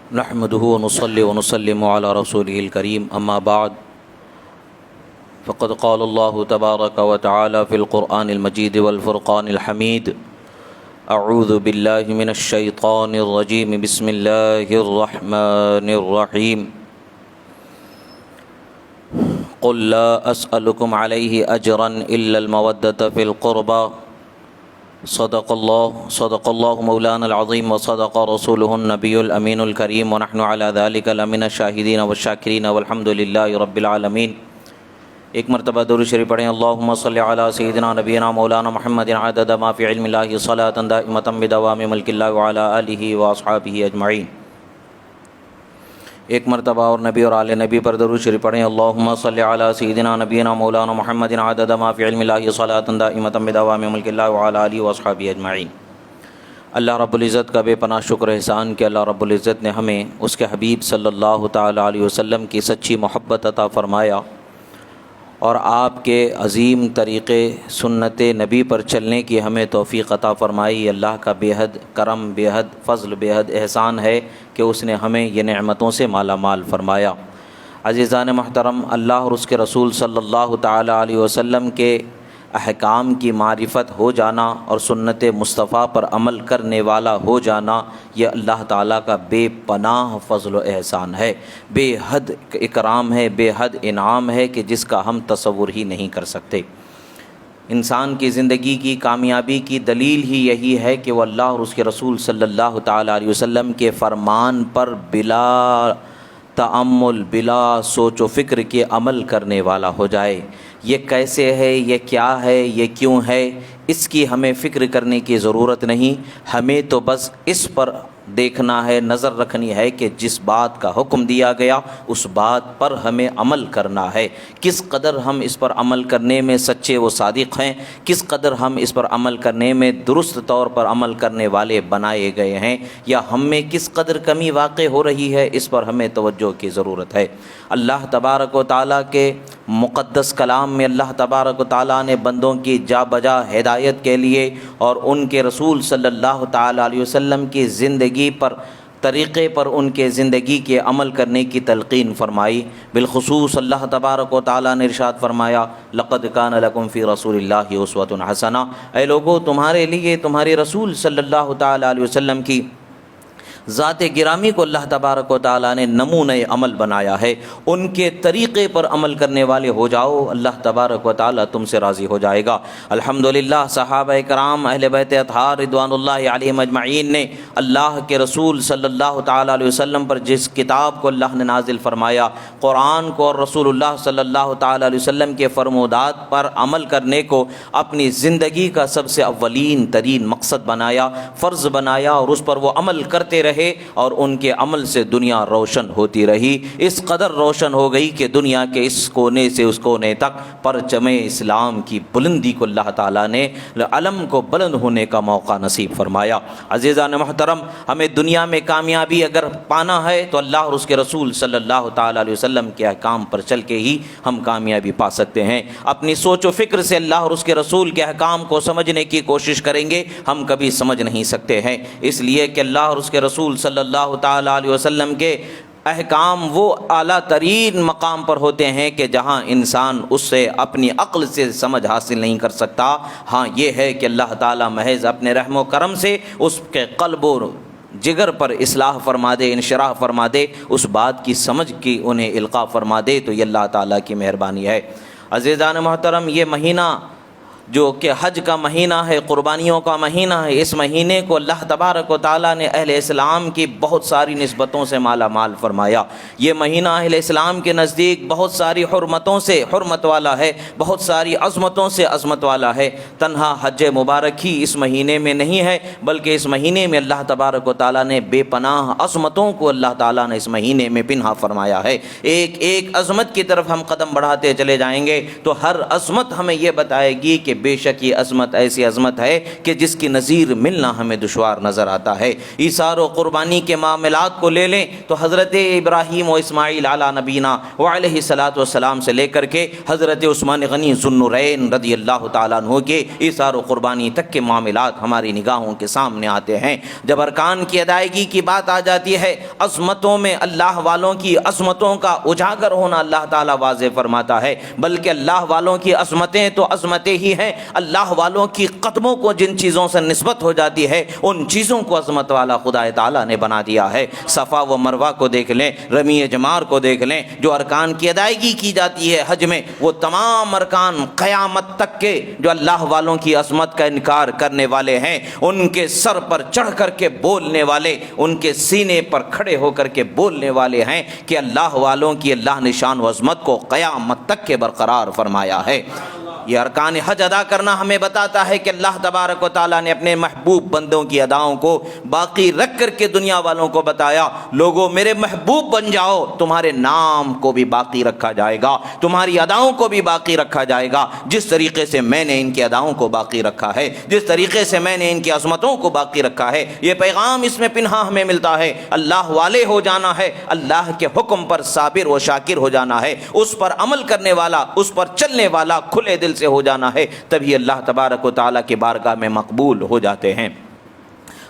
نحمده ونصلي ونسلم على رسوله الكريم أما بعد فقد قال الله تبارك وتعالى في القرآن المجيد والفرقان الحميد أعوذ بالله من الشيطان الرجيم بسم الله الرحمن الرحيم قل لا أسألكم عليه أجرا إلا المودة في القربى صدق الله مولانا العظيم وصدق رسوله النبي الأمين الكريم ونحن على ذلك لمن الشاهدين والشاكرين والحمد لله رب العالمين۔ ایک مرتبہ درود شریف پڑھیں، اللہم صلی علی سیدنا نبینا مولانا محمد عدد ما فی علم اللہ صلاۃ دائمۃ بدوام ملک اللہ وعلی آلہ واصحابہ اجمعین۔ ایک مرتبہ اور نبی اور آل نبی پر درود شریف پڑھیں، اللہم صلی علی سیدنا نبینا مولانا محمد عدد ما فی علم اللہ صلاۃ دائمۃ بدوام ملک اللہ وعلی آلہ واصحابہ اجمعین۔ اللہ رب العزت کا بے پناہ شکر احسان کہ اللہ رب العزت نے ہمیں اس کے حبیب صلی اللہ تعالی علیہ وسلم کی سچی محبت عطا فرمایا اور آپ کے عظیم طریقے سنت نبی پر چلنے کی ہمیں توفیق عطا فرمائی۔ اللہ کا بے حد کرم، بے حد فضل، بے حد احسان ہے کہ اس نے ہمیں یہ نعمتوں سے مالا مال فرمایا۔ عزیزان محترم، اللہ اور اس کے رسول صلی اللہ تعالی علیہ وسلم کے احکام کی معرفت ہو جانا اور سنت مصطفیٰ پر عمل کرنے والا ہو جانا، یہ اللہ تعالیٰ کا بے پناہ فضل و احسان ہے، بے حد اکرام ہے، بے حد انعام ہے کہ جس کا ہم تصور ہی نہیں کر سکتے۔ انسان کی زندگی کی کامیابی کی دلیل ہی یہی ہے کہ وہ اللہ اور اس کے رسول صلی اللہ تعالی علیہ وسلم کے فرمان پر بلا تأمل، بلا سوچ و فکر کے عمل کرنے والا ہو جائے۔ یہ کیسے ہے، یہ کیا ہے، یہ کیوں ہے، اس کی ہمیں فکر کرنے کی ضرورت نہیں، ہمیں تو بس اس پر دیکھنا ہے، نظر رکھنی ہے کہ جس بات کا حکم دیا گیا اس بات پر ہمیں عمل کرنا ہے۔ کس قدر ہم اس پر عمل کرنے میں سچے و صادق ہیں، کس قدر ہم اس پر عمل کرنے میں درست طور پر عمل کرنے والے بنائے گئے ہیں، یا ہم میں کس قدر کمی واقع ہو رہی ہے، اس پر ہمیں توجہ کی ضرورت ہے۔ اللہ تبارک و تعالیٰ کے مقدس کلام میں اللہ تبارک و تعالیٰ نے بندوں کی جا بجا ہدایت کے لیے اور ان کے رسول صلی اللہ تعالی علیہ وسلم کی زندگی پر، طریقے پر ان کے زندگی کے عمل کرنے کی تلقین فرمائی۔ بالخصوص اللہ تبارک و تعالیٰ نے ارشاد فرمایا، لقد کان لکم فی رسول اللہ اسوۃ حسنہ، اے لوگو تمہارے لیے تمہارے رسول صلی اللہ تعالی علیہ وسلم کی ذات گرامی کو اللہ تبارک و تعالیٰ نے نمونۂ عمل بنایا ہے، ان کے طریقے پر عمل کرنے والے ہو جاؤ، اللہ تبارک و تعالیٰ تم سے راضی ہو جائے گا۔ الحمدللہ صحابہ کرام، اہل بیت اطہار رضوان اللہ علیہم اجمعین نے اللہ کے رسول صلی اللہ تعالیٰ علیہ وسلم پر جس کتاب کو اللہ نے نازل فرمایا، قرآن کو، اور رسول اللہ صلی اللہ تعالیٰ علیہ وسلم کے فرمودات پر عمل کرنے کو اپنی زندگی کا سب سے اولین ترین مقصد بنایا، فرض بنایا، اور اس پر وہ عمل کرتے رہے اور ان کے عمل سے دنیا روشن ہوتی رہی۔ اس قدر روشن ہو گئی کہ دنیا کے اس کونے سے اس کونے تک پرچم اسلام کی بلندی کو اللہ تعالیٰ نے، علم کو بلند ہونے کا موقع نصیب فرمایا۔ عزیزان محترم، ہمیں دنیا میں کامیابی اگر پانا ہے تو اللہ اور اس کے رسول صلی اللہ تعالی علیہ وسلم کے احکام پر چل کے ہی ہم کامیابی پا سکتے ہیں۔ اپنی سوچ و فکر سے اللہ اور اس کے رسول کے احکام کو سمجھنے کی کوشش کریں گے، ہم کبھی سمجھ نہیں سکتے ہیں، اس لیے کہ اللہ اور اس کے رسول صلی اللہ تعالی علیہ وسلم کے احکام وہ اعلیٰ ترین مقام پر ہوتے ہیں کہ جہاں انسان اس سے اپنی عقل سے سمجھ حاصل نہیں کر سکتا۔ ہاں یہ ہے کہ اللہ تعالیٰ محض اپنے رحم و کرم سے اس کے قلب و جگر پر اصلاح فرما دے، انشراح فرما دے، اس بات کی سمجھ کی انہیں القاء فرما دے، تو یہ اللہ تعالیٰ کی مہربانی ہے۔ عزیزان محترم، یہ مہینہ جو کہ حج کا مہینہ ہے، قربانیوں کا مہینہ ہے، اس مہینے کو اللہ تبارک و تعالیٰ نے اہل اسلام کی بہت ساری نسبتوں سے مالا مال فرمایا۔ یہ مہینہ اہل اسلام کے نزدیک بہت ساری حرمتوں سے حرمت والا ہے، بہت ساری عظمتوں سے عظمت والا ہے۔ تنہا حج مبارک ہی اس مہینے میں نہیں ہے، بلکہ اس مہینے میں اللہ تبارک و تعالیٰ نے بے پناہ عظمتوں کو اللہ تعالیٰ نے اس مہینے میں پنہا فرمایا ہے۔ ایک ایک عظمت کی طرف ہم قدم بڑھاتے چلے جائیں گے تو ہر عظمت ہمیں یہ بتائے گی کہ بے شک یہ عظمت ایسی عظمت ہے کہ جس کی نظیر ملنا ہمیں دشوار نظر آتا ہے۔ ایثار و قربانی کے معاملات کو لے لیں تو حضرت ابراہیم و اسماعیل علی نبینا وعلیہ الصلاۃ والسلام سے لے کر کے حضرت عثمان غنی ذو النورین رضی اللہ تعالیٰ عنہ کے ایثار و قربانی تک کے معاملات ہماری نگاہوں کے سامنے آتے ہیں۔ جب ارکان کی ادائیگی کی بات آ جاتی ہے، عظمتوں میں اللہ والوں کی عظمتوں کا اجاگر ہونا اللہ تعالیٰ واضح فرماتا ہے، بلکہ اللہ والوں کی عظمتیں تو عظمتیں ہی ہیں، اللہ والوں کی قدموں کو جن چیزوں سے نسبت ہو جاتی ہے ان چیزوں کو عظمت والا خدا تعالیٰ نے بنا دیا ہے۔ صفا و مروہ کو دیکھ لیں، رمی جمار کو دیکھ لیں، جو ارکان کی ادائیگی کی جاتی ہے حج میں، وہ تمام ارکان قیامت تک کے جو اللہ والوں کی عظمت کا انکار کرنے والے ہیں، ان کے سر پر چڑھ کر کے بولنے والے، ان کے سینے پر کھڑے ہو کر کے بولنے والے ہیں کہ اللہ والوں کی اللہ نے شان و عظمت کو قیامت تک کے برقرار فرمایا ہے۔ یہ ارکان حج ادا کرنا ہمیں بتاتا ہے کہ اللہ تبارک و تعالیٰ نے اپنے محبوب بندوں کی اداؤں کو باقی رکھ کر کے دنیا والوں کو بتایا، لوگوں میرے محبوب بن جاؤ، تمہارے نام کو بھی باقی رکھا جائے گا، تمہاری اداؤں کو بھی باقی رکھا جائے گا، جس طریقے سے میں نے ان کی اداؤں کو باقی رکھا ہے، جس طریقے سے میں نے ان کی عظمتوں کو باقی رکھا ہے۔ یہ پیغام اس میں پنہا ہمیں ملتا ہے، اللہ والے ہو جانا ہے، اللہ کے حکم پر صابر و شاکر ہو جانا ہے، اس پر عمل کرنے والا، اس پر چلنے والا کھلے دل سے ہو جانا ہے، تبھی اللہ تبارک و تعالیٰ کی بارگاہ میں مقبول ہو جاتے ہیں۔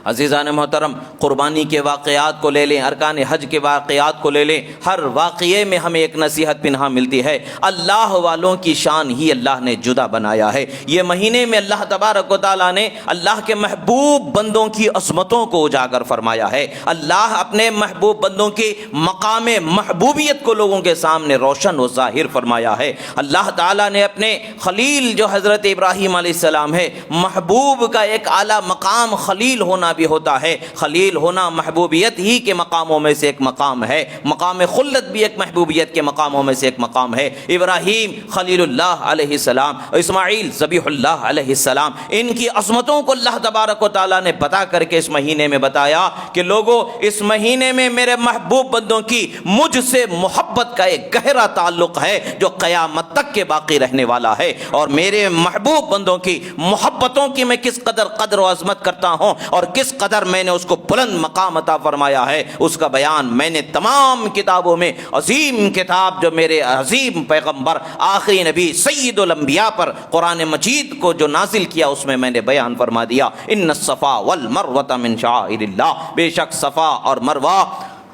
عزیزان محترم، قربانی کے واقعات کو لے لیں، ارکان حج کے واقعات کو لے لیں، ہر واقعے میں ہمیں ایک نصیحت پنہا ملتی ہے، اللہ والوں کی شان ہی اللہ نے جدا بنایا ہے۔ یہ مہینے میں اللہ تبارک و تعالیٰ نے اللہ کے محبوب بندوں کی عظمتوں کو اجاگر فرمایا ہے، اللہ اپنے محبوب بندوں کی مقام محبوبیت کو لوگوں کے سامنے روشن و ظاہر فرمایا ہے۔ اللہ تعالیٰ نے اپنے خلیل جو حضرت ابراہیم علیہ السلام ہے، محبوب کا ایک اعلیٰ مقام خلیل ہونا بھی ہوتا ہے، خلیل ہونا محبوبیت ہی کے مقاموں میں سے ایک مقام ہے، مقام خلت بھی ایک محبوبیت کے مقاموں میں سے ایک مقام ہے۔ ابراہیم خلیل اللہ علیہ السلام، اسماعیل ذبیح اللہ علیہ السلام، ان کی عظمتوں کو اللہ تبارک و تعالیٰ نے بتا کر کے اس مہینے میں بتایا کہ لوگوں اس مہینے میں میرے محبوب بندوں کی مجھ سے محبت کا ایک گہرا تعلق ہے جو قیامت تک کے باقی رہنے والا ہے، اور میرے محبوب بندوں کی محبتوں کی میں کس قدر قدر و عظمت کرتا ہوں اور کس قدر میں نے اس کو بلند مقام عطا فرمایا ہے، اس کا بیان میں نے تمام کتابوں میں، عظیم کتاب جو میرے عظیم پیغمبر آخری نبی سید الانبیاء پر قرآن مجید کو جو نازل کیا اس میں نے بیان فرما دیا۔ ان الصفا والمروۃ من شعائر اللہ، بے شک صفا اور مروہ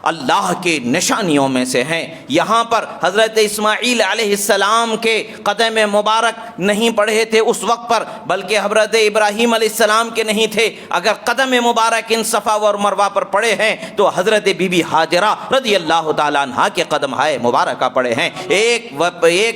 اللہ کی نشانیوں میں سے ہیں۔ یہاں پر حضرت اسماعیل علیہ السلام کے قدم مبارک نہیں پڑے تھے اس وقت پر، بلکہ حضرت ابراہیم علیہ السلام کے نہیں تھے۔ اگر قدم مبارک ان صفا اور مروہ پر پڑے ہیں تو حضرت بی بی ہاجرہ رضی اللہ تعالیٰ عنہا کے قدم ہائے مبارکہ پڑے ہیں۔ ایک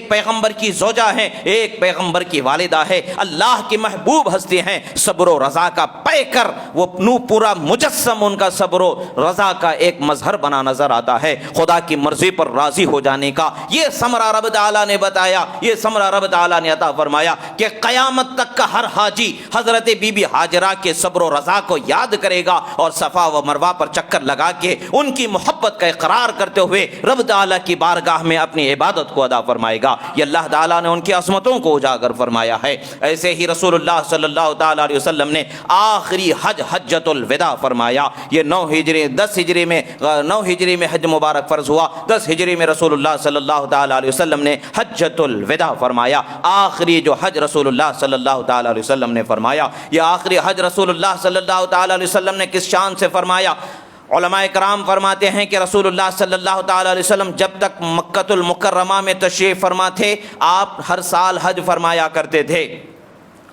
پیغمبر کی زوجہ ہیں، ایک پیغمبر کی والدہ ہے، اللہ کی محبوب ہستی ہیں، صبر و رضا کا پے کر وہ پورا مجسم ان کا صبر و رضا کا ایک مظہر بنا نظر آتا ہے، خدا کی مرضی پر راضی ہو جانے کا یہ ثمرہ رب تعالیٰ نے بتایا، یہ ثمرہ رب تعالیٰ نے عطا فرمایا کہ قیامت تک کا ہر حاجی حضرت بی بی ہاجرہ کے صبر و رضا کو یاد کرے گا اور صفا و مروہ پر چکر لگا کے ان کی محبت کا اقرار کرتے ہوئے رب تعالیٰ کی بارگاہ میں اپنی عبادت کو ادا فرمائے گا۔ یہ اللہ تعالیٰ نے ان کی عظمتوں کو اجاگر فرمایا ہے۔ ایسے ہی رسول اللہ صلی اللہ تعالیٰ علیہ وسلم نے آخری حج حجۃ الوداع فرمایا۔ یہ 9 ہجری میں حج مبارک فرض ہوا، 10 ہجری میں رسول اللہ صلی اللہ تعالیٰ علیہ وسلم نے حجۃ الوداع فرمایا۔ آخری جو حج رسول اللہ صلی اللہ تعالیٰ علیہ وسلم نے فرمایا، یہ آخری حج رسول اللہ صلی اللہ تعالیٰ علیہ وسلم نے کس شان سے فرمایا؟ علماء کرام فرماتے ہیں کہ رسول اللہ صلی اللہ تعالیٰ علیہ وسلم جب تک مکۃ المکرمہ میں تشریف فرما تھے، آپ ہر سال حج فرمایا کرتے تھے۔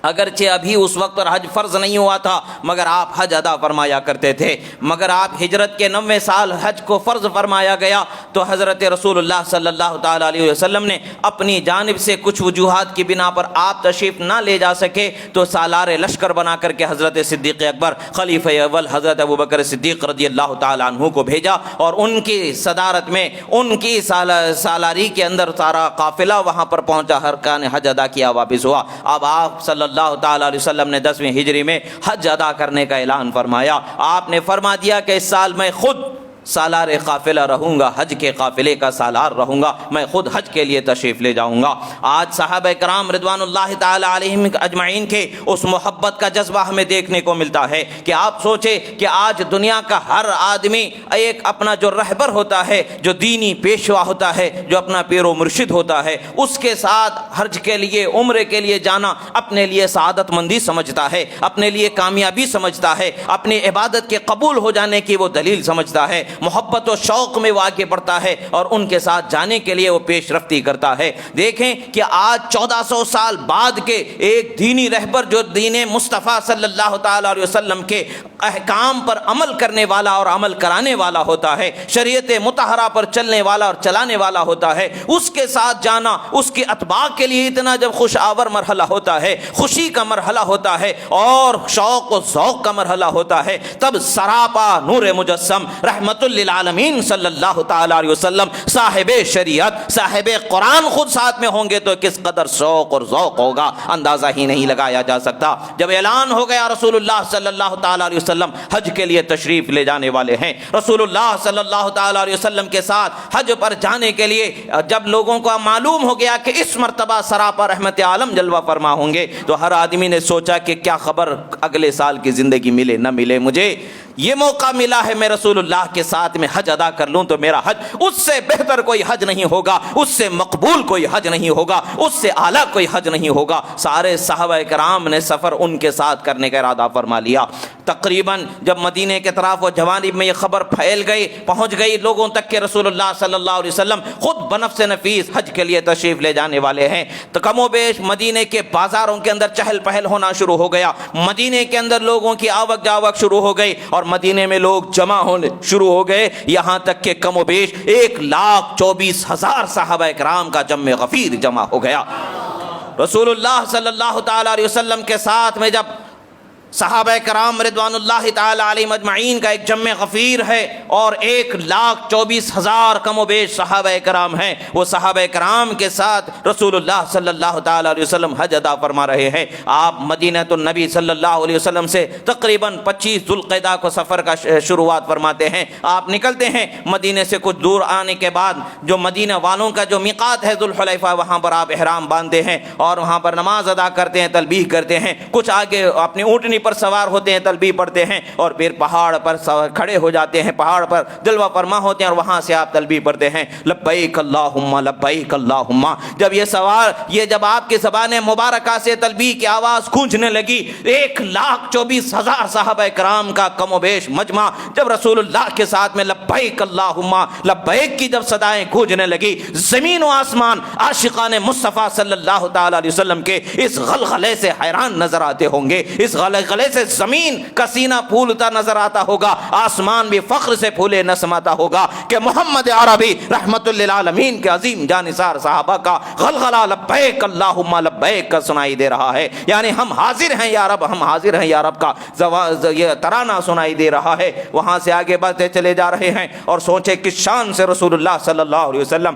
اگرچہ ابھی اس وقت پر حج فرض نہیں ہوا تھا مگر آپ حج ادا فرمایا کرتے تھے، مگر آپ ہجرت کے 90 سال حج کو فرض فرمایا گیا تو حضرت رسول اللہ صلی اللہ تعالیٰ علیہ وسلم نے اپنی جانب سے کچھ وجوہات کی بنا پر آپ تشریف نہ لے جا سکے تو سالار لشکر بنا کر کے حضرت صدیق اکبر خلیفہ اول حضرت ابوبکر صدیق رضی اللہ تعالیٰ عنہ کو بھیجا، اور ان کی صدارت میں ان کی سالاری کے اندر سارا قافلہ وہاں پر پہنچا، ارکان حج ادا کیا، واپس ہوا۔ اب آپ صلی اللہ تعالیٰ علیہ وسلم نے 10ویں ہجری میں حج ادا کرنے کا اعلان فرمایا۔ آپ نے فرما دیا کہ اس سال میں خود سالار قافلہ رہوں گا، حج کے قافلے کا سالار رہوں گا، میں خود حج کے لیے تشریف لے جاؤں گا۔ آج صحابہ کرام رضوان اللہ تعالی علیہم اجمعین کے اس محبت کا جذبہ ہمیں دیکھنے کو ملتا ہے کہ آپ سوچیں کہ آج دنیا کا ہر آدمی ایک اپنا جو رہبر ہوتا ہے، جو دینی پیشوا ہوتا ہے، جو اپنا پیر و مرشد ہوتا ہے، اس کے ساتھ حج کے لیے عمرے کے لیے جانا اپنے لیے سعادت مندی سمجھتا ہے، اپنے لیے کامیابی سمجھتا ہے، اپنی عبادت کے قبول ہو جانے کی وہ دلیل سمجھتا ہے، محبت و شوق میں وہ آگے بڑھتا ہے اور ان کے ساتھ جانے کے لیے وہ پیش رفتی کرتا ہے۔ دیکھیں کہ آج 1400 سال بعد کے ایک دینی رہبر جو دین مصطفیٰ صلی اللہ تعالی علیہ وسلم کے احکام پر عمل کرنے والا اور عمل کرانے والا ہوتا ہے، شریعت مطہرہ پر چلنے والا اور چلانے والا ہوتا ہے، اس کے ساتھ جانا اس کے اتباع کے لیے اتنا جب خوش آور مرحلہ ہوتا ہے، خوشی کا مرحلہ ہوتا ہے اور شوق و ذوق کا مرحلہ ہوتا ہے، تب سراپا نور مجسم رحمت للعالمین صلی اللہ تعالی علیہ وسلم صاحب شریعت صاحب قرآن خود ساتھ میں ہوں گے تو کس قدر شوق اور ذوق ہوگا اندازہ ہی نہیں لگایا جا سکتا۔ جب اعلان ہو گیا رسول اللہ صلی اللہ تعالی علیہ وسلم حج کے لیے تشریف لے جانے والے ہیں، رسول اللہ صلی اللہ تعالی علیہ وسلم کے ساتھ حج پر جانے کے لیے جب لوگوں کو معلوم ہو گیا کہ اس مرتبہ سراپا رحمت عالم جلوہ فرما ہوں گے تو ہر آدمی نے سوچا کہ کیا خبر اگلے سال کی زندگی ملے نہ ملے، مجھے یہ موقع ملا ہے میں رسول اللہ کے ساتھ میں حج ادا کر لوں تو میرا حج اس سے بہتر کوئی حج نہیں ہوگا، اس سے مقبول کوئی حج نہیں ہوگا، اس سے اعلیٰ کوئی حج نہیں ہوگا۔ سارے صحابہ کرام نے سفر ان کے ساتھ کرنے کا ارادہ فرما لیا۔ تقریباً جب مدینے کے طرف و جوانب میں یہ خبر پھیل گئی، پہنچ گئی لوگوں تک کہ رسول اللہ صلی اللہ علیہ وسلم خود بنفس نفیس حج کے لیے تشریف لے جانے والے ہیں، تو کم و بیش مدینے کے بازاروں کے اندر چہل پہل ہونا شروع ہو گیا، مدینے کے اندر لوگوں کی آوک جاوک شروع ہو گئی اور مدینے میں لوگ جمع ہونے شروع ہو گئے، یہاں تک کہ کم و بیش 1,24,000 صحابہ کرام کا جمع غفیر جمع ہو گیا۔ رسول اللہ صلی اللہ تعالی علیہ وسلم کے ساتھ میں جب صحابہ کرام رضوان اللہ تعالی علیہم اجمعین کا ایک جمع غفیر ہے اور 1,24,000 کم و بیش صحابہ کرام ہیں، وہ صحابہ کرام کے ساتھ رسول اللہ صلی اللہ تعالی علیہ وسلم حج ادا فرما رہے ہیں۔ آپ مدینہ النبی صلی اللہ علیہ وسلم سے تقریباً 25 ذوالقعدہ کو سفر کا شروعات فرماتے ہیں۔ آپ نکلتے ہیں مدینے سے کچھ دور آنے کے بعد جو مدینہ والوں کا جو میقات ہے ذوالحلیفہ، وہاں پر آپ احرام باندھتے ہیں اور وہاں پر نماز ادا کرتے ہیں، تلبیہ کرتے ہیں، کچھ آگے اپنی اونٹنی پر سوار ہوتے ہیں، تلبیہ پڑھتے ہیں اور پھر پہاڑ پر کھڑے ہو جاتے ہیں، پہاڑ پر جلوہ فرما ہوتے ہیں اور وہاں سے آپ تلبیہ پڑھتے ہیں، لبیک اللہم لبیک اللہم۔ جب یہ جب آپ کی زبان مبارکہ سے تلبیہ کی آواز گونجنے لگی، 1,24,000 صحابہ کرام کا کم و بیش مجمع جب رسول اللہ کے ساتھ میں لبیک اللہم لبیک کی جب صدائیں گونجنے لگی، زمین و آسمان عاشقان مصطفیٰ صلی اللہ تعالی علیہ وسلم کے اس غلغلے سے حیران نظر آتے ہوں گے، اس غلغلے سے زمین کا سینہ پھولتا نظر آتا ہوگا، آسمان بھی فخر سے پھولے نہ سماتا ہوگا کہ محمد عربی رحمت للعالمین کے عظیم جانثار صحابہ کا غلغلہ لبیک اللہم لبیک کا سنائی دے رہا ہے، یعنی ہم حاضر ہیں یا رب، ہم حاضر ہیں یا رب کا یہ ترانہ سنائی دے رہا ہے۔ وہاں سے آگے بڑھتے چلے جا رہے ہیں اور سوچے کس شان سے رسول اللہ صلی اللہ علیہ وسلم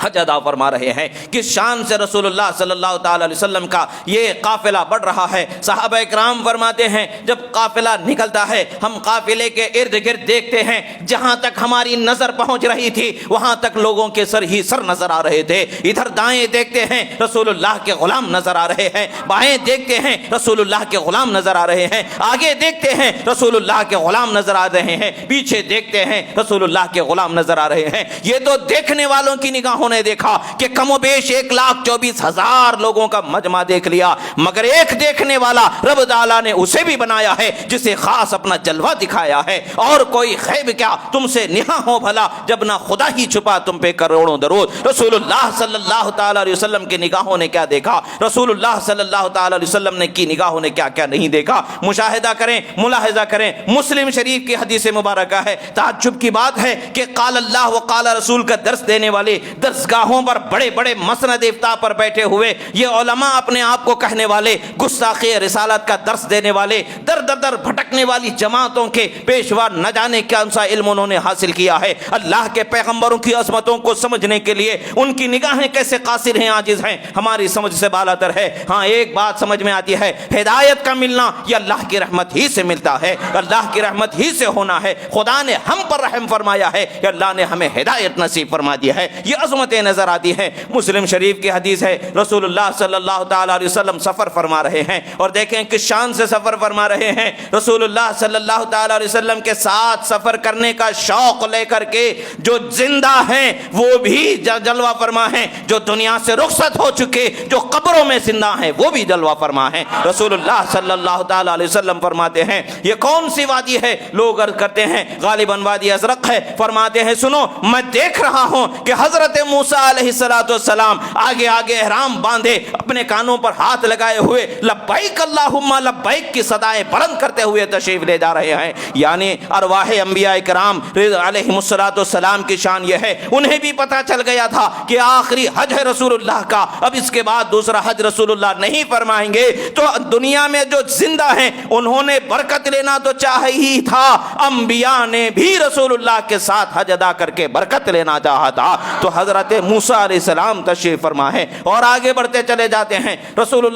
حج ادا فرما رہے ہیں، کس شان سے رسول اللہ صلی اللہ تعالی علیہ وسلم کا یہ قافلہ بڑھ رہا ہے۔ صحابہ کرام فرماتے ہیں جب قافلہ نکلتا ہے ہم قافلے کے ارد گرد دیکھتے ہیں، جہاں تک ہماری نظر پہنچ رہی تھی وہاں تک لوگوں کے سر ہی سر نظر آ رہے تھے، ادھر دائیں دیکھتے ہیں رسول اللہ کے غلام نظر آ رہے ہیں، بائیں دیکھتے ہیں رسول اللہ کے غلام نظر آ رہے ہیں، آگے دیکھتے ہیں رسول اللہ کے غلام نظر آ رہے ہیں، پیچھے دیکھتے ہیں رسول اللہ کے غلام نظر آ رہے ہیں۔ یہ تو دیکھنے والوں کی نگاہوں نے دیکھا کہ کم و بیش 1,24,000 لوگوں کا مجمع دیکھ لیا، مگر ایک دیکھنے والا رب تعالیٰ نے اسے بھی بنایا ہے جسے خاص اپنا جلوہ دکھایا ہے، اور کوئی غیب کیا تم سے نہاں ہو بھلا جب نہ خدا ہی چھپا تم پہ کروڑوں درود۔ رسول اللہ صلی اللہ تعالی علیہ وسلم کی نگاہوں نے کیا دیکھا، رسول اللہ صلی اللہ تعالی علیہ وسلم نے کی نگاہوں نے کیا کیا نہیں دیکھا، مشاہدہ کریں، ملاحظہ کریں۔ مسلم شریف کی حدیث مبارکہ ہے، تعجب کی بات ہے کہ قال اللہ و قال رسول کا درس دینے والے درس عرضگاہوں پر بڑے بڑے مسند افتاء پر بیٹھے ہوئے یہ علماء اپنے آپ کو کہنے والے گستاخی رسالت کا درس دینے والے در در در بھٹکنے والی جماعتوں کے پیشوا نہ جانے کون سا علم انہوں نے حاصل کیا ہے. اللہ کے پیغمبروں کی عظمتوں کو سمجھنے کے لیے ان کی نگاہیں کیسے قاصر ہیں, عاجز ہیں, ہماری سمجھ سے بالاتر ہے. ہاں ایک بات سمجھ میں آتی ہے, ہدایت کا ملنا یہ اللہ کی رحمت ہی سے ملتا ہے, اللہ کی رحمت ہی سے ہونا ہے. خدا نے ہم پر رحم فرمایا ہے کہ اللہ نے ہمیں ہدایت نصیب فرما دیا ہے. یہ عظمتیں نظر آتی ہیں. مسلم شریف کی حدیث ہے, رسول اللہ صلی اللہ تعالی علیہ وسلم سفر فرما رہے ہیں اور دیکھیں کس شان سے سفر فرما رہے ہیں. رسول اللہ صلی اللہ تعالی علیہ وسلم کے ساتھ سفر کرنے کا شوق لے کر کے جو زندہ ہیں وہ بھی جلوہ فرما ہیں, جو دنیا سے رخصت ہو چکے جو قبروں میں زندہ ہیں وہ بھی جلوہ فرما ہیں. رسول اللہ صلی اللہ تعالی علیہ وسلم فرماتے ہیں یہ کون سی وادی ہے؟ لوگ عرض کرتے ہیں غالباً وادی ازرق ہے. فرماتے ہیں سنو میں دیکھ رہا ہوں کہ حضرت موسیٰ علیہ السلام آگے آگے احرام باندھے اپنے کانوں پر ہاتھ لگائے ہوئے لبیک اللہم لبیک کی صدائیں بلند کرتے ہوئے تشریف لے جا رہے ہیں. یعنی ارواح انبیاء کرام علیہم السلام کی شان یہ ہے, انہیں بھی پتہ چل گیا تھا کہ آخری حج ہے رسول اللہ کا, اب اس کے بعد دوسرا حج رسول اللہ نہیں فرمائیں گے. تو دنیا میں جو زندہ ہیں انہوں نے برکت لینا تو چاہا ہی تھا, انبیاء نے بھی رسول اللہ کے ساتھ حج ادا کر کے برکت لینا چاہا تھا. تو حضرت موسیٰ علیہ السلام تشریف فرما ہے اور آگے بڑھتے چلے جاتے ہیں. رسول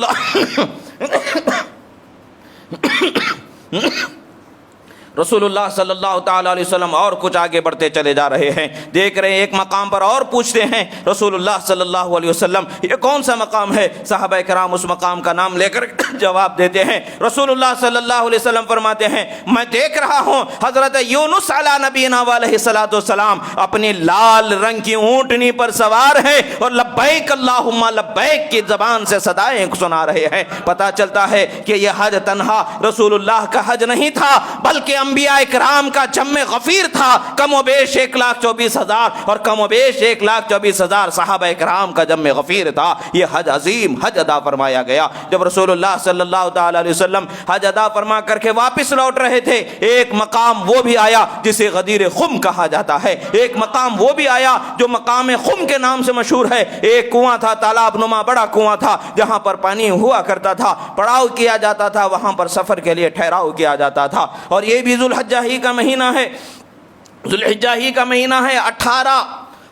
اللہ صلی اللہ تعالی علیہ وسلم اور کچھ آگے بڑھتے چلے جا رہے ہیں. دیکھ رہے ہیں ایک مقام پر اور پوچھتے ہیں رسول اللہ صلی اللہ علیہ وسلم یہ کون سا مقام ہے؟ صحابہ کرام اس مقام کا نام لے کر جواب دیتے ہیں. رسول اللہ صلی اللہ علیہ وسلم فرماتے ہیں میں دیکھ رہا ہوں حضرت یونس علی نبینا علیہ السلام اپنی لال رنگ کی اونٹنی پر سوار ہیں اور لبیک اللہم لبیک کی زبان سے صدائیں سنا رہے ہیں. پتہ چلتا ہے کہ یہ حج تنہا رسول اللہ کا حج نہیں تھا بلکہ انبیاء کرام کا جم غفیر تھا. کم و بیش 1,24,000 اور کم و بیش 1,24,000 صحابہ کرام کا جم غفیر تھا. یہ حج عظیم حج ادا فرمایا گیا. جب رسول اللہ صلی اللہ تعالی علیہ وسلم حج ادا فرما کر کے واپس لوٹ رہے تھے ایک مقام وہ بھی آیا جسے غدیر خم کہا جاتا ہے. ایک مقام وہ بھی آیا جو مقام خم کے نام سے مشہور ہے. ایک کنواں تھا, تالاب نما بڑا کنواں تھا جہاں پر پانی ہوا کرتا تھا, پڑاؤ کیا جاتا تھا, وہاں پر سفر کے لیے ٹھہراؤ کیا جاتا تھا. اور یہ بھی ذوالحجہ ہی کا مہینہ ہے. ذوالحجہ ہی کا مہینہ ہے.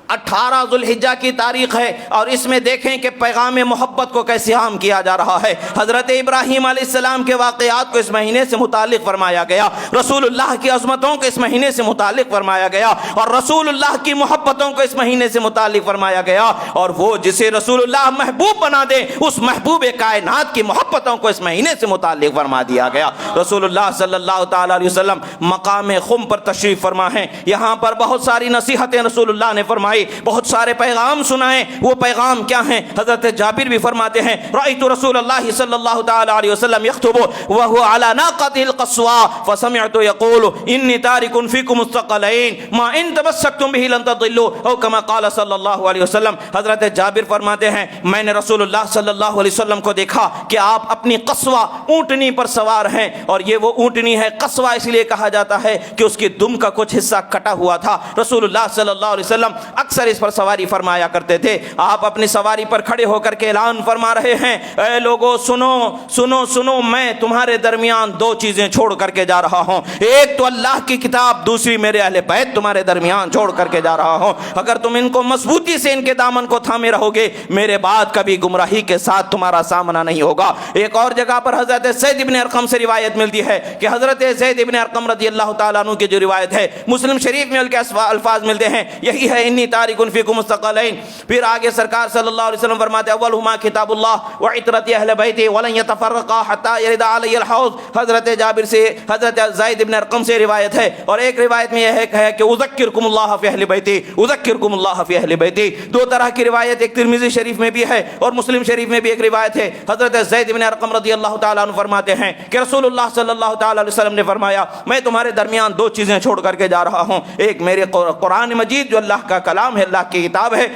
18 ذوالحجہ کی تاریخ ہے اور اس میں دیکھیں کہ پیغام محبت کو کیسے عام کیا جا رہا ہے. حضرت ابراہیم علیہ السلام کے واقعات کو اس مہینے سے متعلق فرمایا گیا, رسول اللہ کی عظمتوں کو اس مہینے سے متعلق فرمایا گیا اور رسول اللہ کی محبتوں کو اس مہینے سے متعلق فرمایا گیا. اور وہ جسے رسول اللہ محبوب بنا دے اس محبوب کائنات کی محبتوں کو اس مہینے سے متعلق فرما دیا گیا. رسول اللہ صلی اللہ تعالی علیہ وسلم مقام خم پر تشریف فرما ہیں. یہاں پر بہت ساری نصیحتیں رسول اللہ نے فرمائی, بہت سارے پیغام سنائے. وہ پیغام کیا ہیں؟ حضرت جابر بھی فرماتے ہیں رأیت رسول اللہ صلی اللہ تعالی علیہ وسلم یخطب وهو على ناقته القصواء فسمعت يقول انی تارک فیکم الثقلین ما ان تمسکتم به لن تضلوا او كما قال صلی اللہ علیہ وسلم. حضرت جابر فرماتے ہیں میں نے رسول اللہ صلی اللہ علیہ وسلم کو دیکھا کہ آپ اپنی قصوا اونٹنی پر سوار ہیں اور یہ وہ اونٹنی ہے قصوا اس لیے کہا جاتا ہے کہ اس کی دم کا کچھ حصہ کٹا ہوا تھا. رسول اللہ صلی اللہ علیہ وسلم اکثر اس پر سواری فرمایا کرتے تھے. آپ اپنی سواری پر کھڑے ہو کر کے اعلان فرما رہے ہیں اے لوگو سنو سنو سنو, میں تمہارے درمیان دو چیزیں چھوڑ کر کے جا رہا ہوں. ایک تو اللہ کی کتاب, دوسری میرے اہل بیت تمہارے درمیان چھوڑ کر کے جا رہا ہوں. اگر تم ان کو مضبوطی سے ان کے دامن کو تھامے رہو گے میرے بعد کبھی گمراہی کے ساتھ تمہارا سامنا نہیں ہوگا. ایک اور جگہ پر حضرت زید بن ارقم سے روایت ملتی ہے کہ حضرت زید بن ارقم رضی اللہ تعالیٰ عنہ کی جو روایت ہے مسلم شریف میں ان کے الفاظ ملتے ہیں یہی ہے انی تارک فیکم مستقلین. پھر آگے سرکار صلی اللہ علیہ وسلم فرماتے اولہما کتاب اللہ وعطرت اہل بیتی ولن یتفرقا حتی یرد علی الحوض. حضرت جابر سے حضرت زید بن ارقم سے روایت ہے اور ایک روایت میں یہ ہے کہ اذکرکم اللہ فی اہل بیتی, اذکرکم اللہ فی اہل بیتی. دو طرح کی روایت, ایک ترمذی شریف میں بھی ہے اور مسلم شریف میں بھی ایک روایت ہے. حضرت زید بن ارقم رضی اللہ تعالیٰ عنہ فرماتے ہیں کہ رسول اللہ صلی اللہ تعالیٰ علیہ وسلم نے فرمایا میں تمہارے درمیان دو چیزیں چھوڑ کر کے جا رہا ہوں. ایک میرے قرآن مجید جو اللہ کا کلام ہے, اللہ کی کتاب ہے,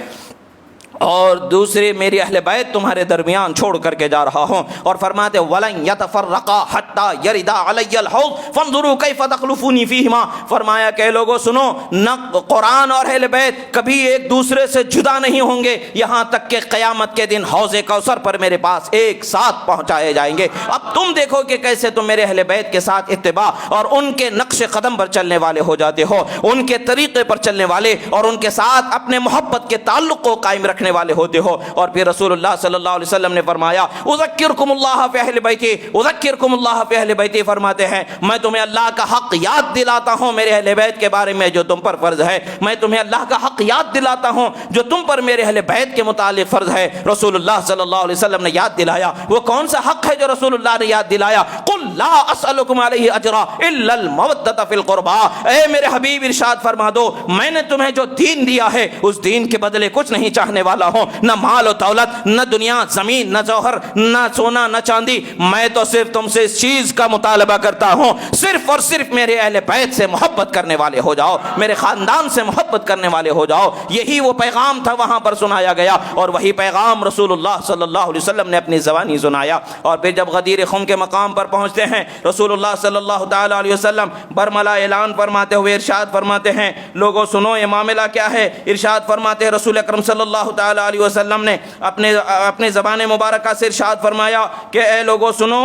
اور دوسری میری اہل بیت تمہارے درمیان چھوڑ کر کے جا رہا ہوں. اور فرماتے وَلَن يَتَفَرَّقَا حَتَّى يَرِدَا عَلَيَّ الْحَوْضَ فَانظُرُوا كَيْفَ تَخْلُفُونِي فِيهِمَا. فرمایا کہ لوگوں سنو، نہ قرآن اور اہل بیت کبھی ایک دوسرے سے جدا نہیں ہوں گے یہاں تک کہ قیامت کے دن حوض کوثر پر میرے پاس ایک ساتھ پہنچائے جائیں گے. اب تم دیکھو کہ کیسے تم میرے اہل بیت کے ساتھ اتباع اور ان کے نقش قدم پر چلنے والے ہو جاتے ہو، ان کے طریقے پر چلنے والے اور ان کے ساتھ اپنے محبت کے تعلق کو قائم رکھنے والے ہوتے ہو. اور پھر رسول اللہ صلی اللہ علیہ وسلم نے فرمایا اذکرکم اللہ فی اہل بیتی، اذکرکم اللہ فی اہل بیتی. فرماتے ہیں میں تمہیں اللہ کا حق یاد دلاتا ہوں میرے اہل بیت کے بارے میں جو تم پر فرض ہے. میں تمہیں اللہ کا حق یاد دلاتا ہوں جو تم پر میرے اہل بیت کے متعلق فرض ہے. رسول اللہ صلی اللہ علیہ وسلم نے یاد دلایا. وہ کون سا حق ہے جو رسول اللہ نے یاد دلایا؟ قل لا اسألکم علیہ اجرا الا المودۃ فی القربى. اے میرے حبیب ارشاد فرما دو میں نے تمہیں جو دین دیا ہے اس دین کے بدلے کچھ نہیں چاہنے والا ہوں، نہ مال و دولت، نہ دنیا زمین، نہ جوہر، نہ سونا، نہ چاندی. میں تو صرف تم سے اس چیز کا مطالبہ کرتا ہوں، صرف اور صرف میرے اہل بیت سے محبت کرنے والے ہو جاؤ، میرے خاندان سے محبت کرنے والے ہو جاؤ. یہی وہ پیغام تھا وہاں پر سنایا گیا اور وہی پیغام رسول اللہ صلی اللہ علیہ وسلم نے اپنی زبانی سنایا. اور پھر جب غدیر خم کے مقام پر پہنچتے ہیں رسول اللہ صلی اللہ تعالی علیہ وسلم برملا اعلان فرماتے ہوئے ارشاد فرماتے ہیں لوگوں سنو یہ معاملہ کیا ہے. ارشاد فرماتے ہیں رسول اکرم صلی اللہ تعالی علیہ وسلم نے اپنے زبان مبارکہ سے ارشاد فرمایا کہ اے لوگوں سنو.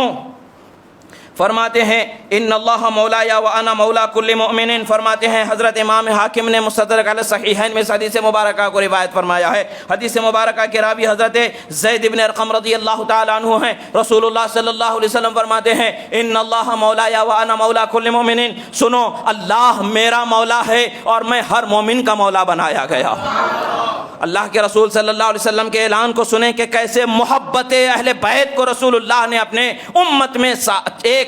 فرماتے ہیں ان اللہ مولایا وانا مولا کل مؤمن. فرماتے ہیں حضرت امام حاکم نے مستدرک علی الصحیحین میں حدیث مبارکہ کو روایت فرمایا ہے. حدیث مبارکہ کے راوی حضرت زید بن ارقم رضی اللہ تعالی عنہ ہیں. رسول اللہ صلی اللہ علیہ وسلم فرماتے ہیں ان اللہ مولایا وانا مولا کل مؤمن. سنو اللہ میرا مولا ہے اور میں ہر مومن کا مولا بنایا گیا. اللہ کے رسول صلی اللہ علیہ وسلم کے اعلان کو سنیں کہ کیسے محبت اہل بیت کو رسول اللہ نے اپنے امت میں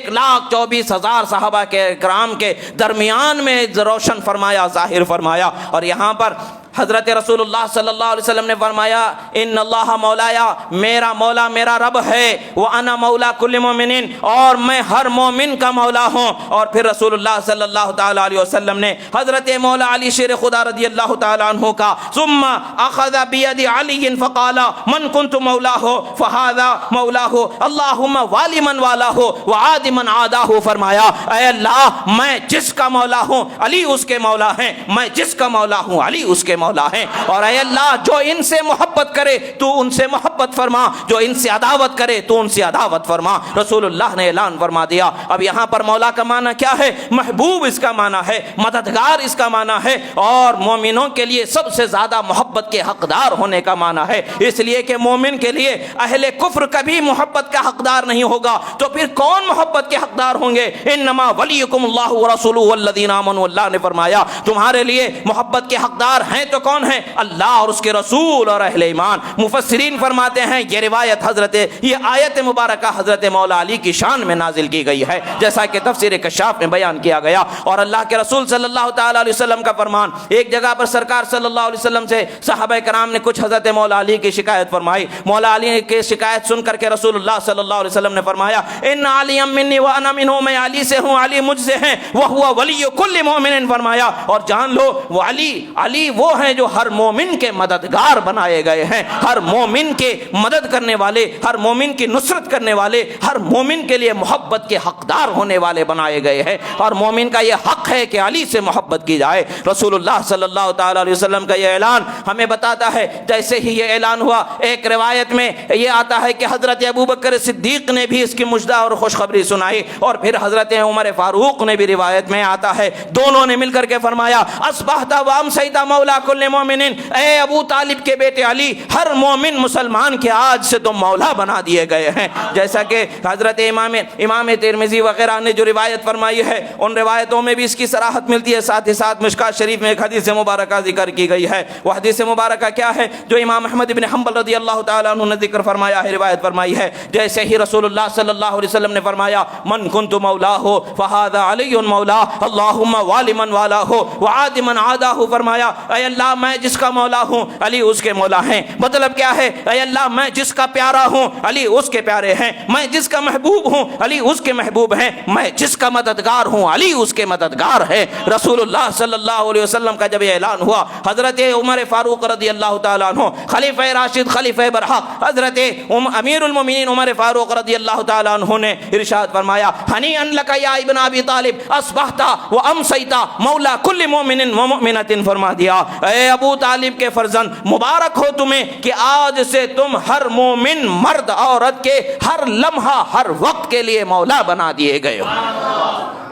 1,24,000 صحابہ کے کرام کے درمیان میں روشن فرمایا، ظاہر فرمایا. اور یہاں پر حضرت رسول اللہ صلی اللہ علیہ وسلم نے فرمایا ان اللہ مولایا میرا مولا میرا رب ہے، وانا مولا کل مومن اور میں ہر مومن کا مولا ہوں. اور پھر رسول اللہ صلی اللہ تعالی علیہ وسلم نے حضرت مولا علی شیر خدا رضی اللہ تعالی عنہ کا ثم اخذ بید علی فقال من كنت مولاه فهذا مولاه اللهم والی من والاه وعاد من عاداه. فرمایا اے اللہ میں جس کا مولا ہوں علی اس کے مولا ہیں، میں جس کا مولا ہوں علی اس کے مولا ہیں. اور اے اللہ جو ان سے محبت کرے تو ان سے محبت فرما، جو ان سے عداوت کرے تو ان سے عداوت فرما. رسول اللہ نے اعلان فرما دیا. اب یہاں پر مولا کا معنی کیا ہے؟ محبوب اس کا معنی ہے، مددگار اس کا معنی ہے، اور مومنوں کے لیے سب سے زیادہ محبت کے حقدار ہونے کا معنی ہے. اس لیے کہ مومن کے لیے اہل کفر کبھی محبت کا حقدار نہیں ہوگا تو پھر کون محبت کے حقدار ہوں گے؟ انما ولیکم اللہ ورسولہ والذین آمنوا. اللہ نے فرمایا تمہارے لیے محبت کے حقدار ہیں تو کون ہیں؟ اللہ اور اس کے رسول اور اہل ایمان. مفسرین فرماتے ہیں یہ روایت یہ آیت مبارکہ حضرت مولا علی کی شان میں نازل کی گئی ہے جیسا کہ تفسیر کشاف میں بیان کیا گیا. اور اللہ کے رسول صلی اللہ تعالی علیہ وسلم کا فرمان ایک جگہ پر سرکار صلی اللہ علیہ وسلم سے صحابہ کرام نے کچھ حضرت مولا علی کی شکایت فرمائی. مولا علی کی شکایت سن کر کے رسول اللہ صلی اللہ علیہ وسلم نے فرمایا ان علی منی وانا منہ، میں علی سے ہوں علی مجھ سے ہیں، وہو ولی کل مومن. فرمایا اور جان لو وہ علی وہ ہیں جو ہر مومن کے مددگار بنائے گئے ہیں، ہر مومن کے مدد کرنے والے، ہر مومن کی نصرت کرنے والے، ہر مومن کے لیے محبت کے حقدار ہونے والے بنائے گئے ہیں. اور مومن کا یہ حق ہے کہ علی سے محبت کی جائے. رسول اللہ صلی اللہ تعالی علیہ وسلم کا یہ اعلان ہمیں بتاتا ہے جیسے ہی یہ اعلان ہوا ایک روایت میں یہ آتا ہے کہ حضرت ابوبکر صدیق نے بھی اس کی مژدہ اور خوشخبری سنائی. اور پھر حضرت عمر فاروق نے بھی روایت میں آتا ہے دونوں نے مل کر کے فرمایا اصبحت وامسیت مولا کل مومن. اے ابو طالب کے بیٹے علی ہر مومن مسلمان کے آج سے تم مولا بنا دیے گئے ہیں. جیسا کہ حضرت امام ترمذی وغیرہ نے جو روایت فرمائی ہے ان روایتوں میں بھی اس کی صراحت ملتی ہے. ساتھ ہی ساتھ مشکات شریف میں ایک حدیث مبارکہ ذکر کی گئی ہے. وہ حدیث مبارکہ کیا ہے جو امام احمد بن حنبل رضی اللہ تعالی عنہ نے ذکر فرمایا ہے، روایت فرمائی ہے جیسے ہی رسول اللہ صلی اللہ علیہ وسلم نے فرمایا من کنت مولاه فهذا علی مولا اللهم والی من والاه وعاد من عاداه. فرمایا اے اللہ اللہ میں جس کا مولا ہوں علی اس کے مولا ہیں. مطلب کیا ہے؟ اے اللہ میں جس کا پیارا ہوں علی اس کے پیارے ہیں, میں جس کا محبوب ہوں علی اس کے محبوب ہیں, میں جس کا مددگار ہوں علی اس کے مددگار ہے. رسول اللہ صلی اللہ علیہ وسلم کا جب یہ اعلان ہوا, حضرت عمر فاروق رضی اللہ تعالیٰ عنہ خلیفہ راشد خلیفہ برحق حضرت امیر المومنین عمر فاروق رضی اللہ تعالیٰ عنہ نے ارشاد فرمایا ہنیئا لک یا ابن ابی طالب اصبحت وامسیت مولا کل مومن ومؤمنۃ. فرما دیا اے ابو طالب کے فرزند مبارک ہو تمہیں کہ آج سے تم ہر مومن مرد عورت کے ہر لمحہ ہر وقت کے لیے مولا بنا دیے گئے ہو.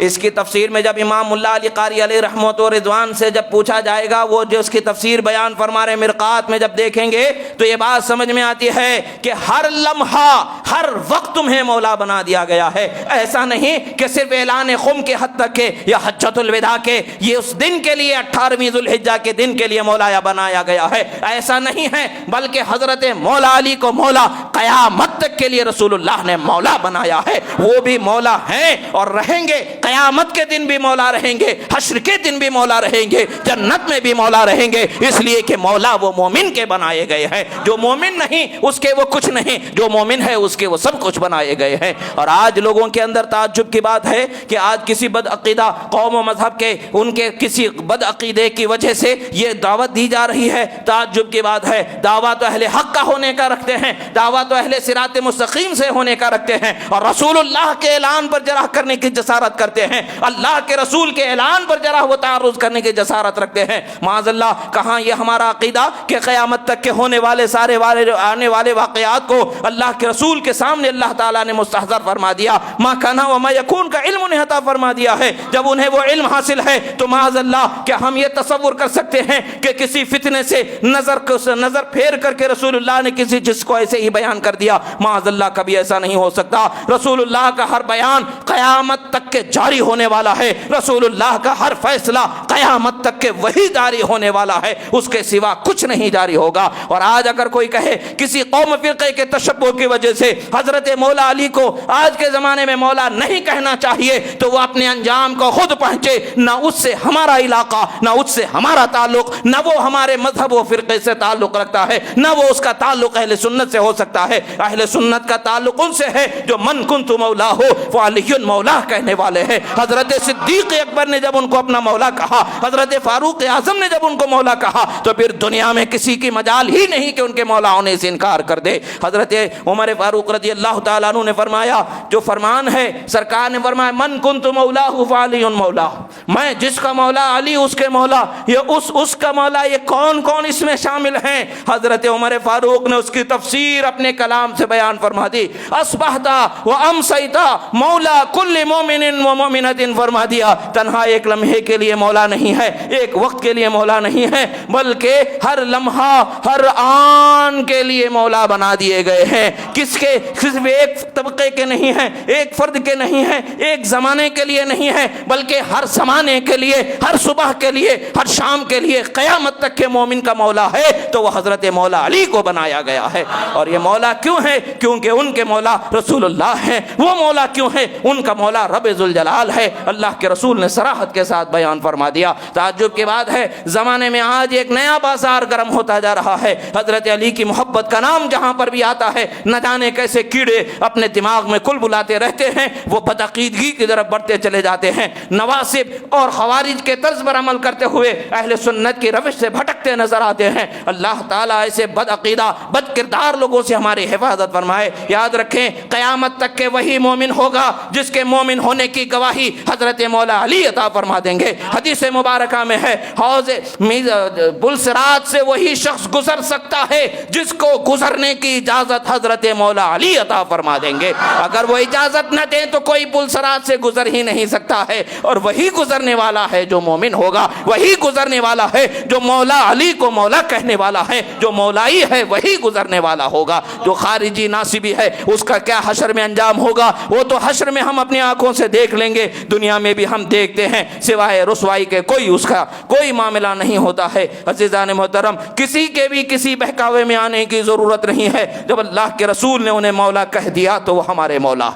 اس کی تفسیر میں جب امام ملا علی قاری علیہ رحمت و رضوان سے جب پوچھا جائے گا, وہ جو اس کی تفسیر بیان فرما رہے مرقات میں جب دیکھیں گے تو یہ بات سمجھ میں آتی ہے کہ ہر لمحہ ہر وقت تمہیں مولا بنا دیا گیا ہے. ایسا نہیں کہ صرف اعلان خم کے حد تک کے یا حجۃ الوداع کے یہ اس دن کے لیے 18ویں ذوالحجہ کے دن کے لیے مولا بنایا گیا ہے, ایسا نہیں ہے, بلکہ حضرت مولا علی کو مولا قیامت تک کے لیے رسول اللہ نے مولا بنایا ہے. وہ بھی مولا ہیں اور رہیں گے, قیامت کے دن بھی مولا رہیں گے, حشر کے دن بھی مولا رہیں گے, جنت میں بھی مولا رہیں گے, اس لیے کہ مولا وہ مومن کے بنائے گئے ہیں. جو مومن نہیں اس کے وہ کچھ نہیں, جو مومن ہے اس کے وہ سب کچھ بنائے گئے ہیں. اور آج لوگوں کے اندر تعجب کی بات ہے کہ آج کسی بد عقیدہ قوم و مذہب کے ان کے کسی بد عقیدے کی وجہ سے یہ دعوت دی جا رہی ہے. تعجب کی بات ہے, دعویٰ تو اہل حق کا ہونے کا رکھتے ہیں, دعویٰ تو اہل صراط مستقیم سے ہونے کا رکھتے ہیں, اور رسول اللہ کے اعلان پر جرح کرنے کی جسارت کرتے ہیں, اللہ کے رسول کے اعلان پر جرح و تعرض کرنے کی جسارت رکھتے ہیں. معاذ اللہ, کہاں یہ ہمارا عقیدہ کہ قیامت تک کے ہونے والے سارے آنے والے واقعات کو اللہ کے رسول کے سامنے اللہ تعالیٰ نے مستحضر فرما دیا, ما کانا وما یکون کا علم انہیں عطا فرما دیا ہے. جب انہیں وہ علم حاصل ہے تو معاذ اللہ کیا ہم یہ تصور کر سکتے ہیں کہ کسی فتنے سے نظر پھیر کر کے رسول اللہ نے کسی جس کو ایسے ہی بیان کر دیا؟ معاذ اللہ, کبھی ایسا نہیں ہو سکتا. رسول اللہ کا ہر بیان قیامت تک کے جاری ہونے والا ہے, رسول اللہ کا ہر فیصلہ قیامت تک کے وہی جاری ہونے والا ہے, اس کے سوا کچھ نہیں جاری ہوگا. اور آج اگر کوئی کہے کسی قوم فرقے کے تشبہ کی وجہ سے حضرت مولا علی کو آج کے زمانے میں مولا نہیں کہنا چاہیے, تو وہ اپنے انجام کو خود پہنچے. نہ اس سے ہمارا علاقہ, نہ اس سے ہمارا تعلق, نہ وہ ہمارے مذہب و فرقے سے تعلق رکھتا ہے, نہ وہ اس کا تعلق اہل سنت سے ہو سکتا ہے. اہل سنت کا تعلق ان سے ہے جو من کنت مولا ہو فعلی مولا کہنے والے ہیں. حضرت صدیق اکبر نے جب ان کو اپنا مولا کہا, حضرت فاروق اعظم نے جب ان کو مولا کہا, تو پھر دنیا میں کسی کی مجال ہی نہیں کہ ان کے مولا ہونے سے انکار کر دے. حضرت عمر فاروق رضی اللہ تعالیٰ عنہ نے فرمایا, جو فرمان ہے سرکار نے فرمایا من کنت مولا فعلی مولا, میں جس کا مولا علی اس کے مولا. یہ اس کا مولا, یہ کون کون اس میں شامل ہیں؟ حضرت عمر فاروق نے اس کی تفسیر اپنے کلام سے بیان فرما دی. اصبحتا و امسیتا مولا کل مومن و مومنۃ. فرما دیا تنہا ایک لمحے کے لیے مولا نہیں ہے, ایک وقت کے لیے مولا نہیں ہے, بلکہ ہر لمحہ ہر آن کے لیے مولا بنا دیے گئے ہیں. کس کے؟ صرف ایک طبقے کے نہیں ہیں, ایک فرد کے نہیں ہیں, ایک زمانے کے لیے نہیں ہے, بلکہ ہر زمانے کے لیے, ہر صبح کے لیے, ہر شام کے لیے, قیامت تک کے مومن کا مولا ہے تو وہ حضرت مولا علی کو بنایا گیا ہے. اور یہ مولا کیوں ہے؟ کیونکہ ان کے مولا رسول اللہ ہیں. وہ مولا کیوں ہے؟ ان کا مولا رب ذوالجلال ہے. اللہ کے رسول نے صراحت کے ساتھ بیان فرما دیا. تعجب کی بات ہے, زمانے میں آج ایک نیا بازار گرم ہوتا جا رہا ہے. حضرت علی کی محبت کا نام جہاں پر بھی آتا ہے, نہ جانے کیسے کیڑے اپنے دماغ میں کل بلاتے رہتے ہیں, وہ بدعقیدگی کی طرف بڑھتے چلے جاتے ہیں. نواسب اور خوارج کے طرز پر عمل کرتے ہوئے اہل سنت کی روش سے بھٹکتے نظر آتے ہیں. اللہ تعالیٰ ایسے بد عقیدہ بد کردار لوگوں سے ہماری حفاظت فرمائے. یاد رکھیں, قیامت تک کے وہی مومن ہوگا جس کے مومن ہونے کی گواہی حضرت مولا علی عطا فرما دیں گے. حدیث مبارکہ میں ہے, حوض پل صراط سے وہی شخص گزر سکتا ہے جس کو گزرنے کی اجازت حضرت مولا علی عطا فرما دیں گے. اگر وہ اجازت نہ دیں تو کوئی پل صراط سے گزر ہی نہیں سکتا ہے. اور وہی گزرنے والا ہے جو مومن ہوگا, وہی گزرنے والا ہے جو مولا علی کو مولا کہنے والا ہے. جو مولائی ہے وہی گزرنے والا ہوگا. جو خارجی ناصبی ہے اس کا کیا حشر میں انجام ہوگا, وہ تو حشر میں ہم اپنی آنکھوں سے دیکھ لیں گے, دنیا میں بھی ہم دیکھتے ہیں. سوائے رسوائی کے اس کا کوئی معاملہ نہیں ہوتا ہے. عزیزان محترم, کسی کے بھی کسی بہکاوے میں آنے کی ضرورت نہیں ہے. جب اللہ کے رسول نے انہیں مولا کہہ دیا تو وہ ہمارے مولا.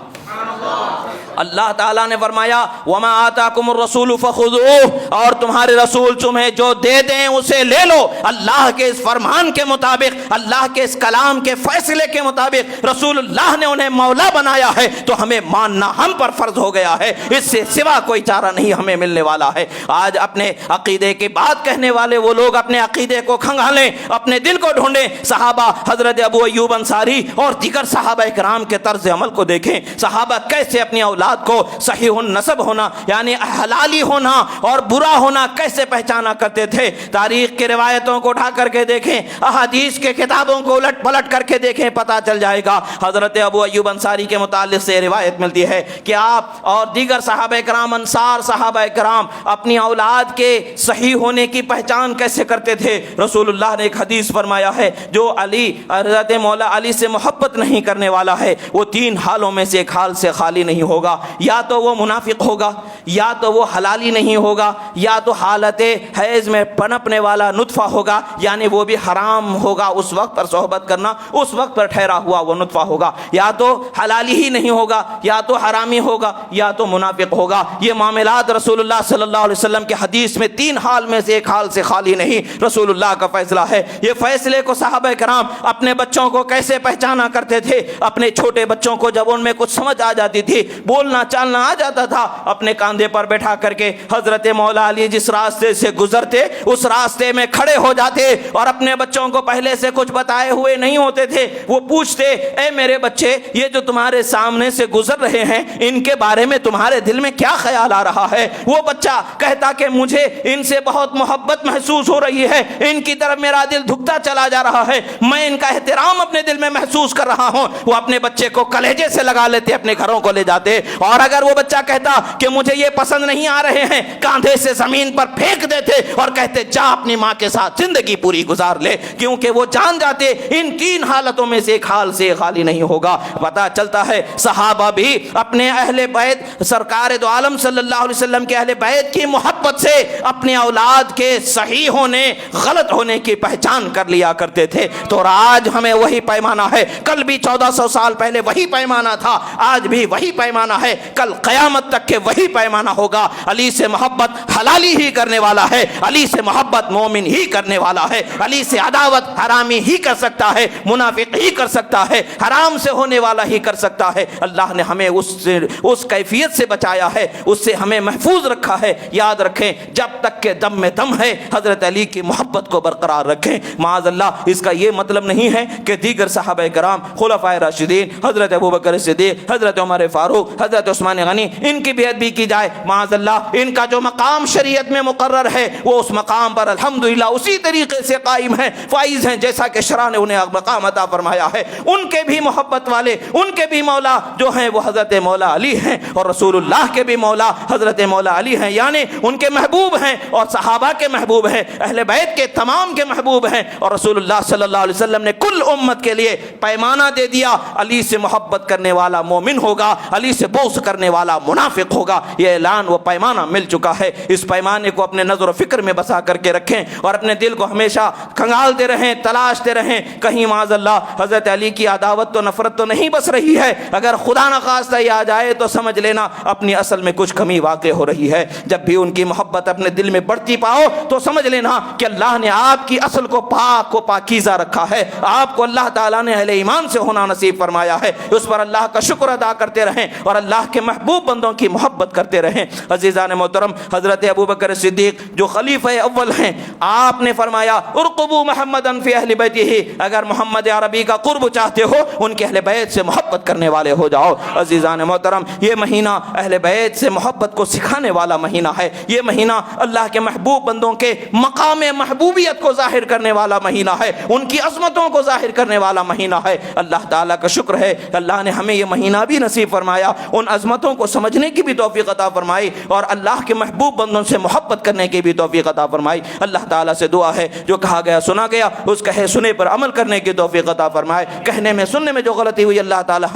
اللہ تعالیٰ نے فرمایا وما آتاکم الرسول فخذوہ، اور تمہارے رسول تمہیں جو دے دیں اسے لے لو۔ اللہ کے اس فرمان کے مطابق، اللہ کے اس کلام کے فیصلے کے مطابق رسول اللہ نے انہیں مولا بنایا ہے تو ہمیں ماننا ہم پر فرض ہو گیا ہے، اس سے سوا کوئی چارہ نہیں ہمیں ملنے والا ہے۔ آج اپنے عقیدے کی بات کہنے والے وہ لوگ اپنے عقیدے کو کھنگالیں، اپنے دل کو ڈھونڈیں۔ صحابہ حضرت ابو ایوب انصاری اور دیگر صحابہ کرام کے طرز عمل کو دیکھیں، صحابہ کیسے اپنی اولاد کو صحیح النسب ہونا یعنی حلالی ہونا اور برا ہونا کیسے پہچانا کرتے تھے۔ تاریخ کی روایتوں کو اٹھا کر کے دیکھیں، احادیث کے کتابوں کو الٹ پلٹ کر کے دیکھیں، پتہ چل جائے گا۔ حضرت ابو ایوب انصاری کے متعلق سے روایت ملتی ہے کہ آپ اور دیگر صحابہ کرام، انصار صحابہ کرام اپنی اولاد کے صحیح ہونے کی پہچان کیسے کرتے تھے۔ رسول اللہ نے ایک حدیث فرمایا ہے جو علی حضرت مولا علی سے محبت نہیں کرنے والا ہے وہ تین حالوں میں سے ایک حال سے خالی نہیں ہوگا، یا تو وہ منافق ہوگا، یا تو وہ حلالی نہیں ہوگا، یا تو حالت حیض میں پنپنے والا نطفہ ہوگا یعنی وہ بھی حرام ہوگا، اس وقت پر صحبت کرنا اس وقت پر ٹھہرا ہوا وہ نطفہ ہوگا، یا تو حلالی ہی نہیں ہوگا، یا تو حرامی ہوگا، یا تو منافق ہوگا۔ یہ معاملات رسول اللہ صلی اللہ علیہ وسلم کے حدیث میں تین حال میں سے ایک حال سے خالی نہیں، رسول اللہ کا فیصلہ ہے۔ یہ فیصلے کو صحابہ کرام اپنے بچوں کو کیسے پہچانا کرتے تھے، اپنے چھوٹے بچوں کو جب ان میں کچھ سمجھ آ جاتی تھی، بولنا چالنا آ جاتا تھا، اپنے کاندھے پر بیٹھا کر کے حضرت مولا علی جس راستے سے گزرتے اس راستے میں کھڑے ہو جاتے اور اپنے بچوں کو پہلے سے کچھ بتائے ہوئے نہیں ہوتے تھے، وہ پوچھتے اے میرے بچے یہ جو تمہارے سامنے سے گزر رہے ہیں ان کے بارے میں تمہارے دل میں کیا خیال آ رہا ہے؟ وہ بچہ کہتا کہ مجھے ان سے بہت محبت محسوس ہو رہی ہے، ان کی طرف میرا دل دھکتا چلا جا رہا ہے، میں ان کا احترام اپنے دل میں محسوس کر رہا ہوں۔ وہ اپنے بچے کو کلیجے سے لگا لیتے، اپنے گھروں کو لے جاتے، اور اگر وہ بچہ کہتا کہ مجھے یہ پسند نہیں آ رہے ہیں کاندھے سے زمین پر پھینک دیتے اور کہتے جا اپنی ماں کے ساتھ زندگی پوری گزار لے، کیونکہ وہ جان جاتے ان تین حالتوں میں سے ایک حال سے خالی نہیں ہوگا۔ پتہ چلتا ہے صحابہ بھی اپنے اہل بیت سرکار دو عالم صلی اللہ علیہ وسلم کے اہل بیت کی محبت سے اپنے اولاد کے صحیح ہونے غلط ہونے کی پہچان کر لیا کرتے تھے۔ تو آج ہمیں وہی پیمانہ ہے، کل بھی 1400 سال پہلے وہی پیمانہ تھا، آج بھی وہی پیمانہ ہے، کل قیامت تک کے وہی پیمانہ ہوگا۔ علی سے محبت حلالی ہی کرنے والا ہے، علی سے محبت مومن ہی کرنے والا ہے، علی سے عداوت حرامی ہی کر سکتا ہے، منافق ہی کر سکتا ہے، حرام سے ہونے والا ہی کر سکتا ہے۔ اللہ نے ہمیں اس کیفیت سے بچایا ہے، اس سے ہمیں محفوظ رکھا ہے۔ یاد رکھیں جب تک کہ دم میں دم ہے حضرت علی کی محبت کو برقرار رکھیں۔ معاذ اللہ اس کا یہ مطلب نہیں ہے کہ دیگر صحابہ کرام خلفائے راشدین حضرت ابوبکر صدیق، حضرت عمر فاروق، حضرت عثمان غنی ان کی بیعت بھی کی جائے۔ معاذ اللہ ان کا جو مقام شریعت میں مقرر ہے وہ اس مقام پر الحمدللہ اسی طریقے سے قائم ہے، فائز ہیں جیسا کہ شرع نے انہیں مقام عطا فرمایا ہے۔ ان کے بھی محبت والے، ان کے بھی مولا جو ہیں وہ حضرت مولا علی ہیں، اور رسول اللہ کے بھی مولا حضرت مولا علی ہیں، یعنی ان کے محبوب ہیں اور صحابہ کے محبوب ہیں، اہل بیت کے تمام کے محبوب ہیں، اور رسول اللہ صلی اللہ علیہ وسلم نے کل امت کے لیے پیمانہ دے دیا، علی سے محبت کرنے والا مومن ہوگا، علی سے بغض کرنے والا منافق ہوگا۔ یہ اعلان وہ پیمانہ مل چکا ہے، اس پیمانے کو اپنے نظر و فکر میں بسا کر کے رکھیں اور اپنے دل کو ہمیشہ کھنگالتے رہیں، تلاشتے رہیں، کہیں معاذ اللہ حضرت علی کی عداوت تو نفرت تو نہیں بس رہی ہے۔ اگر خدا نخواستہ یہ آ جائے تو سمجھ لینا اپنی اصل میں کچھ کمی واقع ہو رہی ہے۔ جب بھی ان کی محبت اپنے دل میں بڑھتی پاؤ تو سمجھ لینا کہ اللہ نے آپ کی اصل کو پاک و پاکیزہ رکھا ہے، آپ کو اللہ تعالیٰ نے اہل ایمان سے ہونا نصیب فرمایا ہے۔ اس پر اللہ کا شکر ادا کرتے رہیں اور اللہ کے محبوب بندوں کی محبت کرتے رہیں۔ عزیزان محترم، حضرت ابوبکر صدیق جو خلیفہ اول ہیں، آپ نے فرمایا ارقبوا محمدا فی اہل بیتہ، اگر محمد عربی کا قرب چاہتے ہو ان کے اہل بیت سے محبت کرنے والے ہو جاؤ۔ عزیزان محترم، یہ مہینہ اہل بیت سے محبت کو سکھانے والا مہینہ ہے، یہ مہینہ اللہ کے محبوب بندوں کے مقام محبوبیت کو ظاہر کرنے والا مہینہ ہے، ان کی عظمتوں کو ظاہر کرنے والا مہینہ ہے۔ اللہ تعالیٰ کا شکر ہے اللہ نے ہمیں یہ مہینہ بھی نصیب فرمایا، ان عظمتوں کو سمجھنے کی بھی توفیق عطا عطا فرمائی اور اللہ کے محبوب بندوں سے محبت کرنے کی بھی توفیق عطا فرمائی۔ اللہ تعالیٰ سے دعا ہے جو کہا گیا سنا گیا، اس کہے سنے پر عمل کرنے کی توفیق عطا فرمائے۔ کہنے میں سننے میں جو غلطی ہوئی اللہ تعالیٰ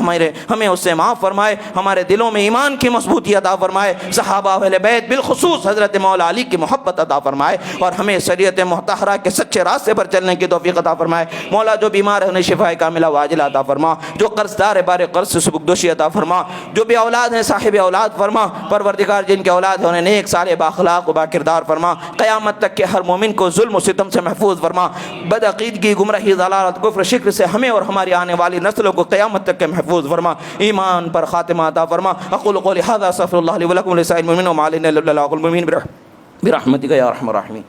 ہمیں اس سے معاف فرمائے، ہمارے دلوں میں ایمان کی مضبوطی عطا فرمائے، صحابہ اہل بیت بالخصوص حضرت مولا علی کی محبت عطا فرمائے، اور ہمیں شریعت مطہرہ کے سچے راستے پر چلنے کی توفیق عطا فرمائے۔ مولا جو بیمار ہے انہیں شفا کاملہ واجلہ عطا فرما، جو قرض دار بار قرض سے سبکدوشی عطا فرما، جو بے اولاد ہیں صاحب اولاد فرما، پروردگار جن کے اولاد ہیں انہیں نیک صالح باخلاق و با کردار فرما، قیامت تک کے ہر مومن کو ظلم و ستم سے محفوظ فرما، بدعقیدگی گمراہی ضلالت کفر شرک سے ہمیں اور ہماری آنے والی نسلوں کو قیامت تک کے محفوظ فرما، ایمان پر خاتمہ عطا فرما۔ اقول قولی ھذا استغفر اللہ لی ولکم ولسائر المؤمنین وما علینا الا البلاغ المبین برحمتک یا ارحم الراحمین۔